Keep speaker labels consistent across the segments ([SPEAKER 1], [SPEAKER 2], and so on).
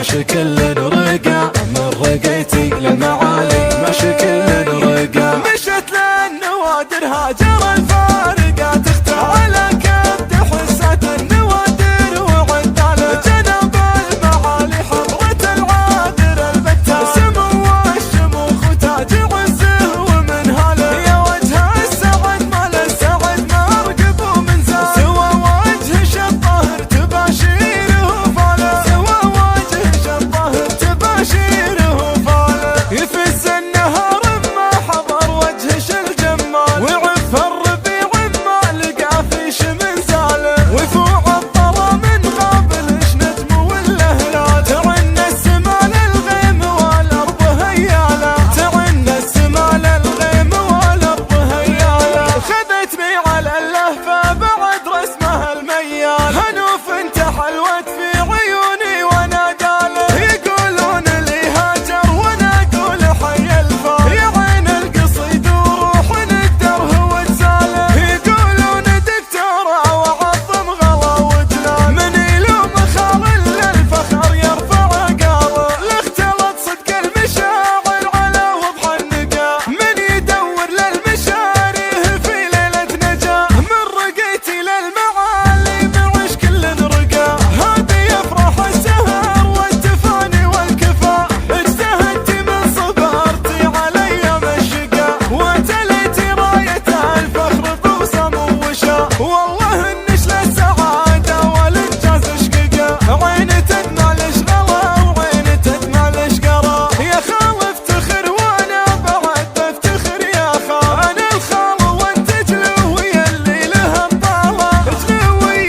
[SPEAKER 1] ماشي كل رقا، من رقيتي للمعالي ماشي كل رقا.
[SPEAKER 2] مشت للنوادر هاجر الفارقات اختار على كبد حسات النوادر وعداله جنب المعالي حضرة العاذر البتة سمو الشموخ وتاج عزه ومنهاله يا وجه السعد مال السعد مرقب ومنزال سوى وجه شطه تباشيره فاله سوى وجه شطه تباشيره فاله يفز النهار ما حضر وجه الجمال وعف الربيع ما لقى فيش من زاله وفوع الطرى من غابلش نجم ولا هلال تعن السما للغيم والارض هياله تعن السما للغيم والارض هياله خذتني على اللهفه بعد رسمها الميال هنوف انت حلوت في عيوني وانا داله يقولون لي هاجر وانا اقول حي الفال يا عين القصيد وروح الدره وتساله يقولون دكتوره وعظم غلا وجلال من يلوم خال للفخر يرفع قاله لاختلط صدق المشاعر على وضح النقا من يدور للمشاريه في ليله نجاه من رقيتي للمعالي معش كل رقا هذا يفرح السهر والتفاني والكفاء اجتهدت من صبرتي علي مشقا وتليتي رايه الفخر بوسم ووشا والله النش للسعاده والانجاز شققا عين تدمع الاشغله وعين تدمع الاشقرا يا خال افتخر وانا بعد بفتخر يا خال انا الخال وانت جلوي اللي له الطاله جلوي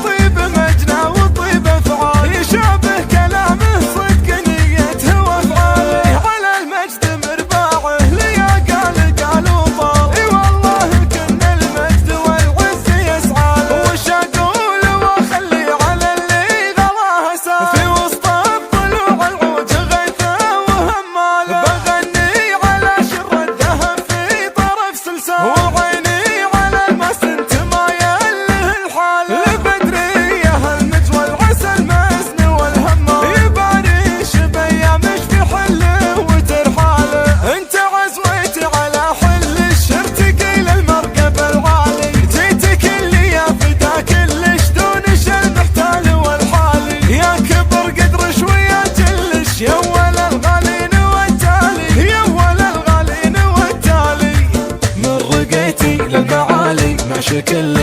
[SPEAKER 2] طيب مجنى وطيب افعال يشابه كلامه صدق نيته وافعاله على المجد مرباعه ليا قال وطال اي والله كن المجد والعز يسعاله وش اقول واخلي على اللي غلاه سال في وسط الضلوع العوج غيثه وهماله بغني على شر الذهب في طرف سلسال وعيني على المسنت ما يله الحال البدريه المجوى العسل مسن والهمال يباريش بيامش في حله وترحاله انت عزويتي على حل الشرتقي للمركب العالي جيتك اللي يا فدا كلش دونش المحتال والحالي يا كبر قدر شويه جلش يا ولا الغالين والتالي يا ولا الغالين والتالي
[SPEAKER 1] من رقيتي للمعالي ماشي كل